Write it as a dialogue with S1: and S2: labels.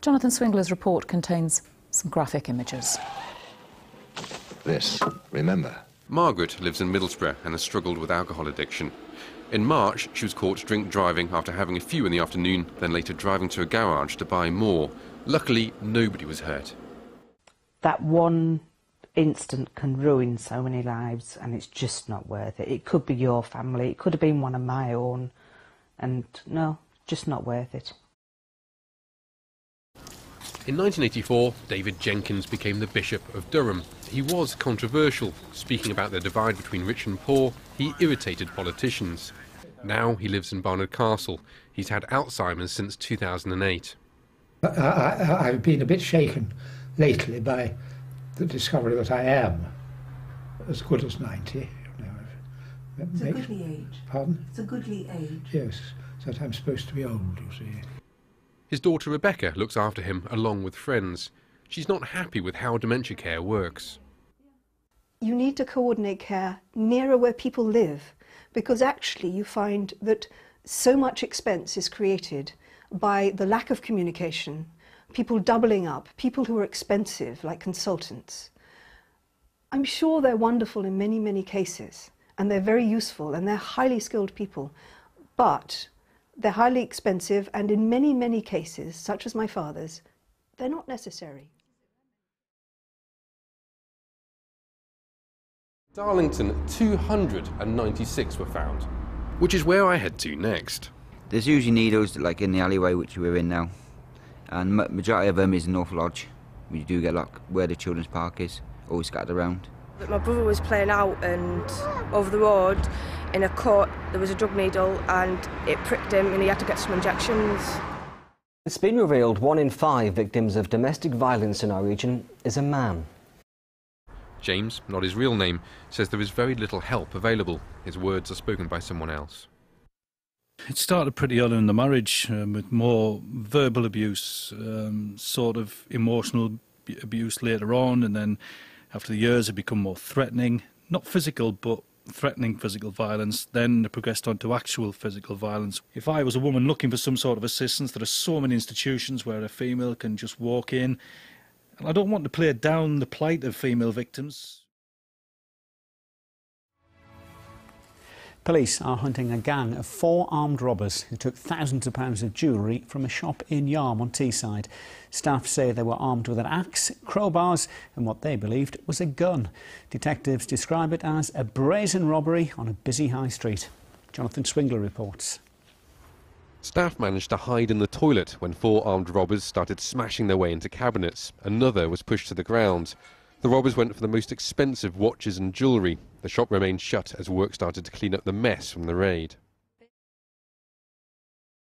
S1: Jonathan Swingler's report contains some graphic images.
S2: This, remember.
S3: Margaret lives in Middlesbrough and has struggled with alcohol addiction. In March, she was caught drink driving after having a few in the afternoon, then later driving to a garage to buy more. Luckily, nobody was hurt.
S4: That one instant can ruin so many lives, and it's just not worth it. It could be your family, it could have been one of my own, and no, just not worth it.
S3: In 1984, David Jenkins became the Bishop of Durham. He was controversial. Speaking about the divide between rich and poor, he irritated politicians. Now he lives in Barnard Castle. He's had Alzheimer's since 2008.
S5: I've been a bit shaken lately by the discovery that I am as good as 90.
S6: It's a goodly age.
S5: Pardon?
S6: It's a goodly age.
S5: Yes, that I'm supposed to be old, you see.
S3: His daughter Rebecca looks after him along with friends. She's not happy with how dementia care works.
S7: You need to coordinate care nearer where people live, because actually you find that so much expense is created by the lack of communication, people doubling up, people who are expensive, like consultants. I'm sure they're wonderful in many, many cases, and they're very useful, and they're highly skilled people, but they're highly expensive, and in many, many cases, such as my father's, they're not necessary.
S3: Darlington, 296 were found, which is where I head to next.
S8: There's usually needles like in the alleyway which we're in now, and majority of them is in North Lodge. We do get like where the children's park is, always scattered around.
S9: My brother was playing out, and over the road in a cut there was a drug needle and it pricked him and he had to get some injections.
S10: It's been revealed 1 in 5 victims of domestic violence in our region is a man.
S3: James, not his real name, says there is very little help available. His words are spoken by someone else.
S11: It started pretty early in the marriage with more verbal abuse, sort of emotional abuse later on, and then after the years it become more threatening, not physical but threatening physical violence. Then it progressed on to actual physical violence. If I was a woman looking for some sort of assistance, there are so many institutions where a female can just walk in, and I don't want to play down the plight of female victims.
S12: Police are hunting a gang of 4 armed robbers who took thousands of pounds of jewellery from a shop in Yarm on Teesside. Staff say they were armed with an axe, crowbars and what they believed was a gun. Detectives describe it as a brazen robbery on a busy high street. Jonathan Swingler reports.
S3: Staff managed to hide in the toilet when 4 armed robbers started smashing their way into cabinets. Another was pushed to the ground. The robbers went for the most expensive watches and jewellery. The shop remained shut as work started to clean up the mess from the raid.